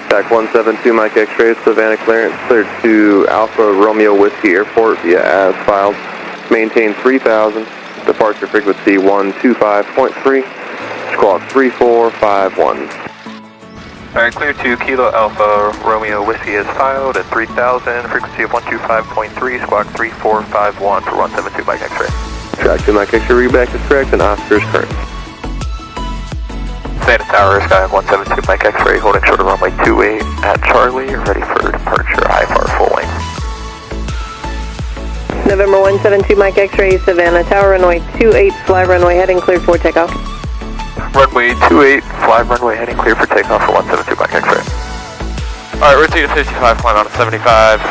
TAC 172 Mike X-ray, Savannah clearance, cleared to Alpha Romeo Whiskey Airport via as filed. Maintain 3000, departure frequency 125.3, squawk 3451. Alright, clear to Kilo Alpha Romeo Whiskey is filed at 3000, frequency of 125.3, squawk 3451 for 172 Mike X-ray. Track 2 Mike X-ray, readback is correct and Oscar is current. Savannah Tower, Sky 172 Mike X-ray, holding short of runway 28 at Charlie, ready for departure, IFR full length. November 172 Mike X-ray, Savannah Tower, runway 28, fly runway heading cleared for takeoff. Runway 28, fly runway heading clear for takeoff for 172 Mike X-ray. Alright, rotate to 55, climb out at 75.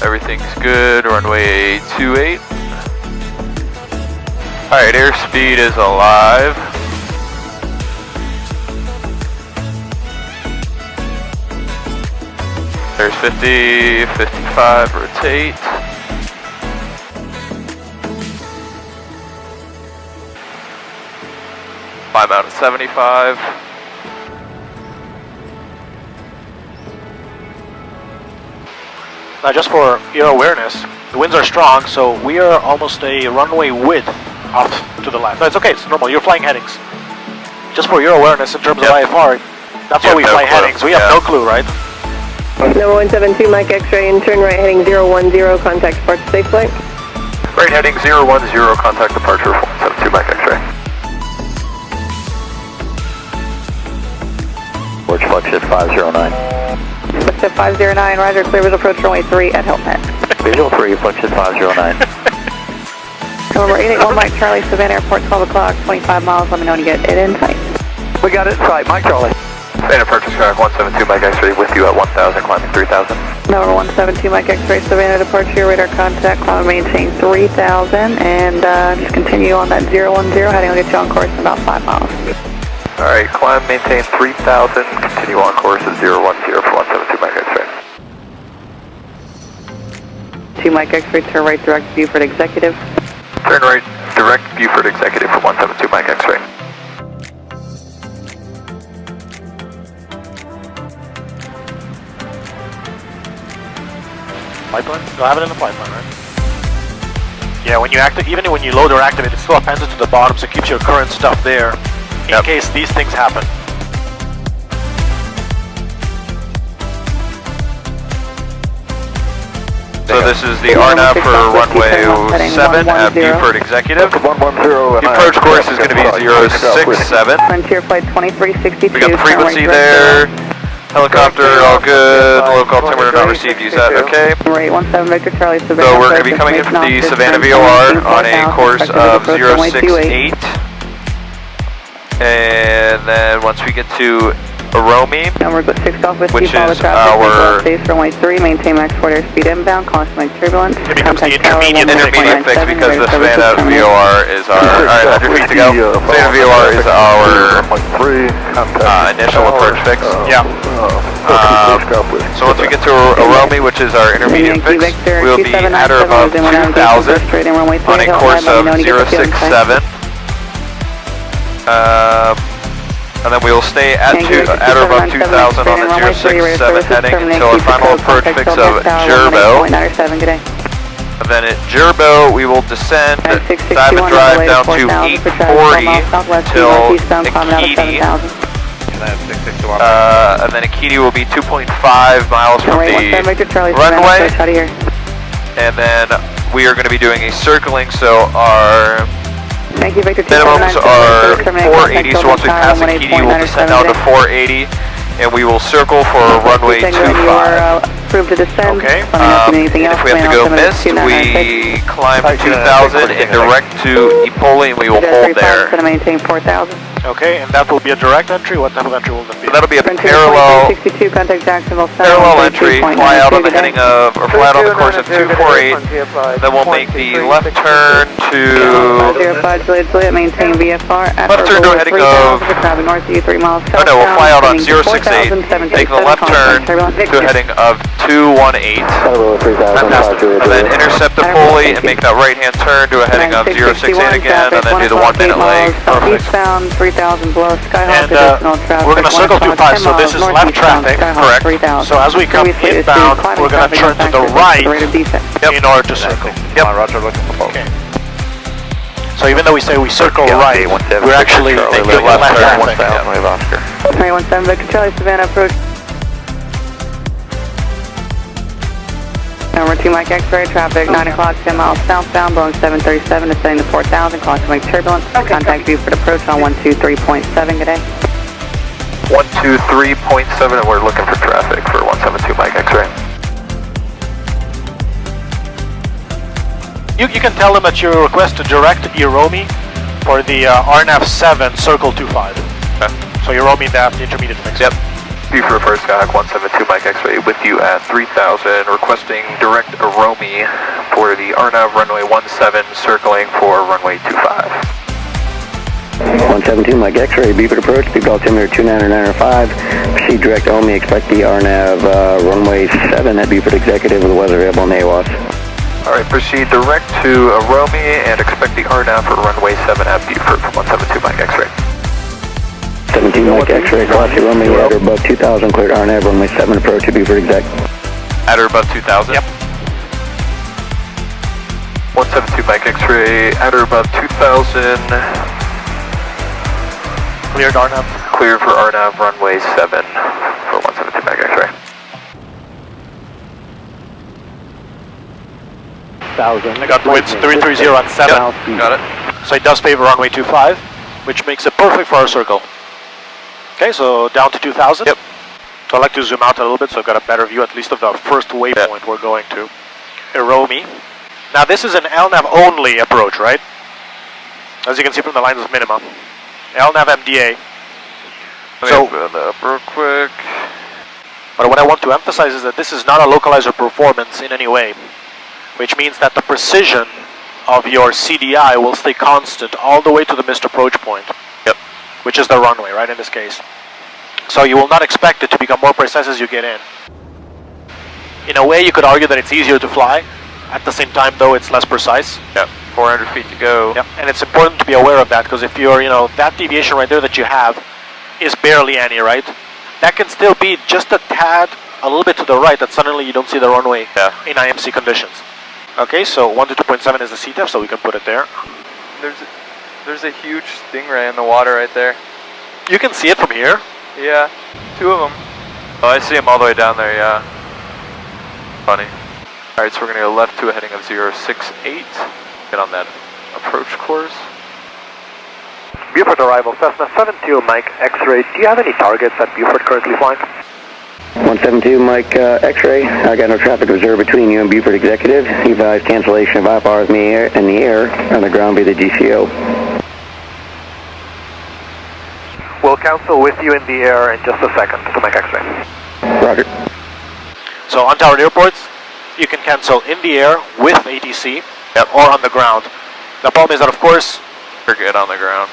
Everything's good, runway 28. Alright, airspeed is alive. There's 50, 55, rotate. Climb out at 75. Now just for your awareness, the winds are strong, so we are almost a runway width off to the left. No, it's okay, it's normal, you're flying headings. Just for your awareness in terms of IFR, that's why we fly headings. We have no clue, right? Number 172 Mike X-ray, and turn right heading 010, contact departure safe flight. Right heading 010, contact departure 172 Mike X-ray. Watch flux shift 509. Flux shift 509, roger, clear with approach runway 3 at Hilton Head. Visual 3, flux shift 509. November 881 Mike Charlie, Savannah Airport, 12 o'clock, 25 miles, let me know when you get it in sight. We got it in sight, Mike Charlie. Savannah approach Sky 172 Mike X-ray with you at 1000, climbing 3000. Number 172 Mike X-ray, Savannah departure, radar contact, climb and maintain 3000, and just continue on that 010, heading will get you on course in about 5 miles. Alright, climb, maintain 3000, continue on course at 010 for 172 Mike X-ray. 2 Mike X-ray, turn right direct Beaufort Executive. Turn right, direct Beaufort Executive for 172 Mike X-ray. Pipeline? You'll have it in the pipeline, right? Yeah, when you activate, even when you load or activate, it still appends it to the bottom, so it keeps your current stuff there in case these things happen. So this is the RNAV for runway 7 at Beaufort Executive. The approach course is going to be 067. Frontier flight 2362. We got the frequency there. Helicopter, all good. Local altimeter not received, use that, okay. Right, 17 Victor Charlie, Savannah. So we're going to be coming in from the Savannah VOR on a course of 068. And then once we get to Aromi, which is our runway 3, maintain max forward airspeed inbound, constant turbulence. It becomes the intermediate fix because the Savannah VOR is our, alright, 100 feet to go. Savannah VOR is our initial approach fix. Yeah. So once we get to Aromi, which is our intermediate fix, we'll be at or above 2,000 on a course of 067. And then we will stay at or above 2,000 on the 067 heading until our final approach fix of Jerbo. And then at Jerbo, we will descend, dive and drive down to 840 till Akiti. And then Akiti will be 2.5 miles from the runway. And then we are going to be doing a circling, so our minimums are 480, so once we pass Akiti, we'll descend down to 480, and we will circle for runway 25. Okay, if we have to go missed, we climb 2,000 and direct to Ipoli, and we will hold there. Okay, and that will be a direct entry? What type of entry will that be? So that'll be a parallel entry, fly out on the heading of, or fly out on the course of 248, then we'll make the left turn to, left turn to a heading of, oh no, we'll fly out on 068, make the left turn to a heading of 218, and then intercept the pulley and make that right hand turn to a heading of 068 again, and then do the 1 minute leg. Eastbound 3 3000 below Skyhawk, And additional traffic. we're going to circle 25, so this is left traffic, correct? 3000. So as we come inbound, we're going to turn to the right in order to circle. Yep. Roger, looking for both. Okay. So even though we say we circle right, we're actually making left traffic. 317 Victor Charlie, Savannah approach. Number 2 Mike X-ray, traffic 9 o'clock, 10 miles southbound, Boeing 737, descending to 4000, caution wake turbulence. Contact Beaufort approach on 123.7, good day. 123.7, and we're looking for traffic for 172 Mike X-ray. You can tell them that you request a direct Iromi for the RNAV 7 circle 25. Okay. So Iromi that intermediate fix. Yep. Beaufort First Skyhawk 172 Mike X-ray with you at 3000, requesting direct Iromi for the RNAV runway 17, circling for runway 25. 172 Mike X-ray, Beaufort approach, speed altimeter 29905. Proceed direct Omi, expect the RNAV runway 7 at Beaufort Executive with the weather available on the AWAS. Alright, proceed direct to Iromi and expect the RNAV for runway 7 at Beaufort from 172 Mike X-ray. 17 Mike X-ray, Velocity runway at or above 2000, cleared RNAV runway 7 approach to Beaufort Exec. At or above 2000? Yep. 172 Mike X-ray, at or above 2000. Cleared RNAV. Clear for RNAV runway 7 for 172 Mike X-ray. 1000. I got winds 330 on 7. Yep, got it. So it does favor runway 25, which makes it perfect for our circle. Okay, so down to 2000. Yep. So I'd like to zoom out a little bit so I've got a better view at least of the first waypoint we're going to. Iromi. Now this is an LNAV only approach, right? As you can see from the lines of minima. LNAV MDA. Let me open that up real quick. But what I want to emphasize is that this is not a localizer performance in any way, which means that the precision of your CDI will stay constant all the way to the missed approach point. Yep. Which is the runway, right, in this case. So you will not expect it to become more precise as you get in. In a way, you could argue that it's easier to fly. At the same time, though, it's less precise. Yep, 400 feet to go. Yep, and it's important to be aware of that, because if you're, that deviation right there that you have is barely any, right? That can still be just a tad, a little bit to the right, that suddenly you don't see the runway in IMC conditions. Okay, so 1 to 2.7 is the CTEF, so we can put it there. There's a huge stingray in the water right there. You can see it from here. Yeah, 2 of them. Oh, I see them all the way down there, yeah. Funny. Alright, so we're going to go left to a heading of 068. Get on that approach course. Beaufort arrival, Cessna 72 Mike X-ray. Do you have any targets that Beaufort currently flying? 172 Mike X-ray, I got no traffic reserved between you and Beaufort Executive. You advise cancellation of IFRs in the air, on the ground via the GCO. We'll cancel with you in the air in just a second to Mike X-ray. Roger. So on tower airports, you can cancel in the air with ATC or on the ground. The problem is that, of course, We're good on the ground.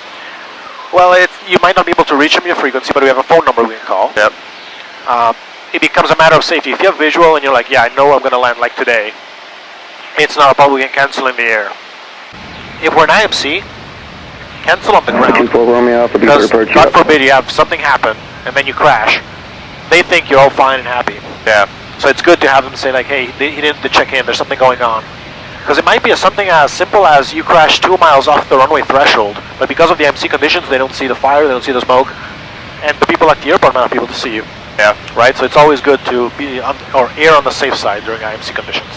well, you might not be able to reach them via frequency, but we have a phone number we can call. Yep. It becomes a matter of safety. If you have visual and you're like, yeah, I know I'm going to land like today, it's not a problem, we can cancel in the air. If we're an IMC, cancel on the ground. 24 Romeo Alpha, Beaufort Because, approach. God forbid, you have something happen and then you crash. They think you're all fine and happy. Yeah. So it's good to have them say like, hey, he didn't check in, there's something going on. Because it might be something as simple as you crash 2 miles off the runway threshold, but because of the MC conditions, they don't see the fire, they don't see the smoke, and the people at the airport might not be able to see you. Yeah. Right? So it's always good to be or err on the safe side during IMC conditions.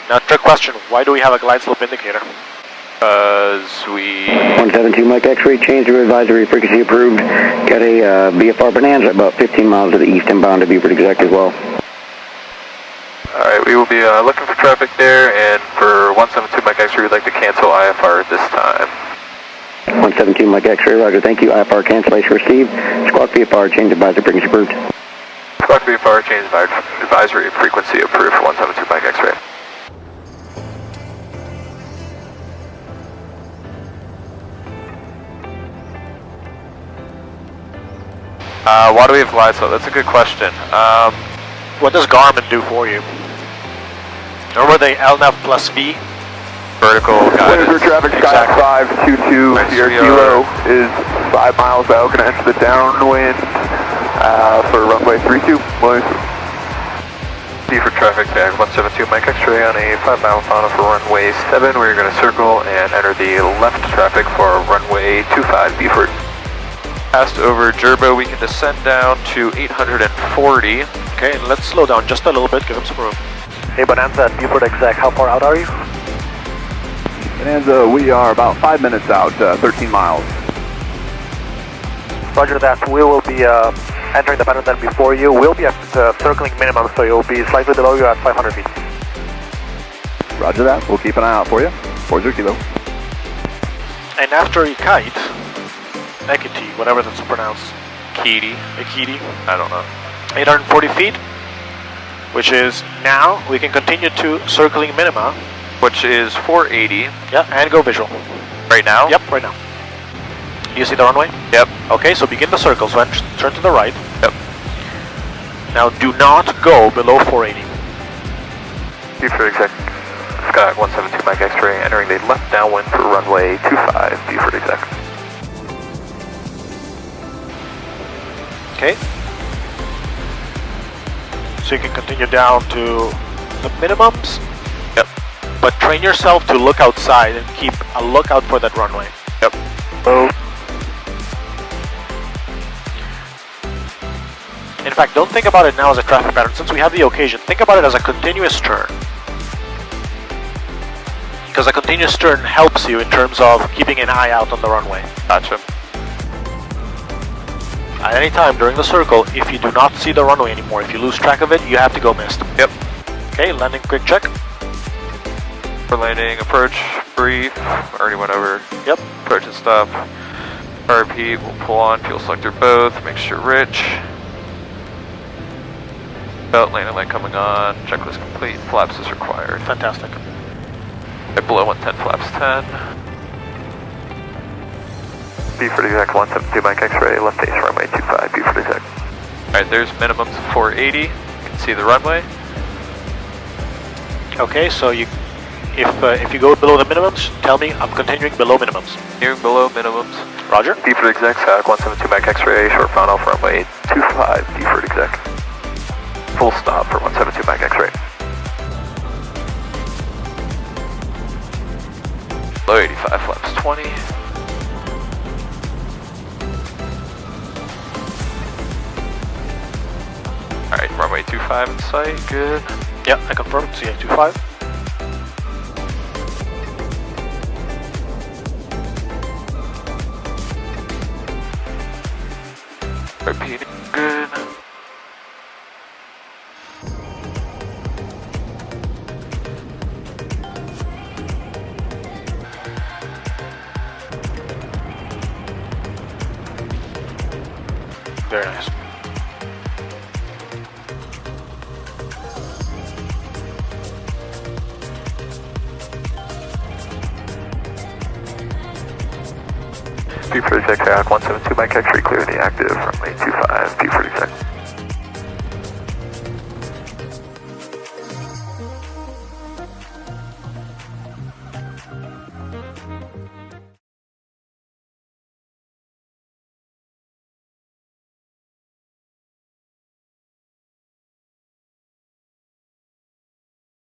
Now, trick question, why do we have a glide slope indicator? Because we... 172 Mike X-ray, change to advisory, frequency approved. Got a BFR Bonanza about 15 miles to the east and bound to Beaufort Exec as well. Alright, we will be looking for traffic there, and for 172 Mike X-ray, we'd like to cancel IFR at this time. 172 Mike X-ray, roger, thank you. IFR cancellation received. Squawk BFR, change advisory, frequency approved. Squawk BFR, change advisory, frequency approved for 172 Mike X-ray. Why do we have glide slope? That's a good question. What does Garmin do for you? Or were they LNAV plus V? Vertical guidance. Traffic Skyhawk 522, your kilo is 5 miles out, gonna enter the downwind for runway 32, Williams. Beaufort traffic tag 172 Mike X-ray on a 5 mile final for runway 7. We're going to circle and enter the left traffic for runway 25 Beaufort. Passed over Jerbo, we can descend down to 840. Okay, and let's slow down just a little bit, give him some room. Hey Bonanza at Beaufort exec, how far out are you? Bonanza, we are about 5 minutes out, 13 miles. Roger that, we will be entering the pattern then before you. We'll be at circling minimum, so you'll be slightly below you at 500 feet. Roger that, we'll keep an eye out for you. 40 kilo. And after you kite, Ekiti, whatever that's pronounced. Ekiti. I don't know. 840 feet, which is now we can continue to circling minima. Which is 480. Yeah, and go visual. Right now? Yep, right now. You see the runway? Yep. Okay, so begin the circle, so turn to the right. Yep. Now do not go below 480. Beaufort exec, Sky 172 Mike X-ray, entering the left downwind for runway 25, Beaufort exec. Okay. So you can continue down to the minimums. Yep. But train yourself to look outside and keep a lookout for that runway. Yep. Oh. In fact, don't think about it now as a traffic pattern. Since we have the occasion, think about it as a continuous turn. Because a continuous turn helps you in terms of keeping an eye out on the runway. Gotcha. At any time during the circle, if you do not see the runway anymore, if you lose track of it, you have to go missed. Yep. Okay, landing quick check. For landing, approach, brief, already went over. Yep. Approach and stop. RP, we'll pull on, fuel selector both, make sure rich. Belt landing light coming on, checklist complete, flaps is required. Fantastic. Right below 110, flaps 10. Beaufort exec 172 Mike X-ray, left base runway 25, Beaufort exec. Alright, there's minimums of 480, you can see the runway. Okay, so if you go below the minimums, tell me I'm continuing below minimums. Continuing below minimums. Roger. Beaufort exec, SAC 172 Mike X-ray, short final for runway 25, Beaufort exec. Full stop for 172 Mike X-ray. Low 85, flaps 20. Alright, runway 25 in sight, good. Yeah, I confirmed, CA 25. Repeating, good. Very nice. Beaufort exec, 172 Mike X-ray, clear the active, runway 25, Beaufort exec.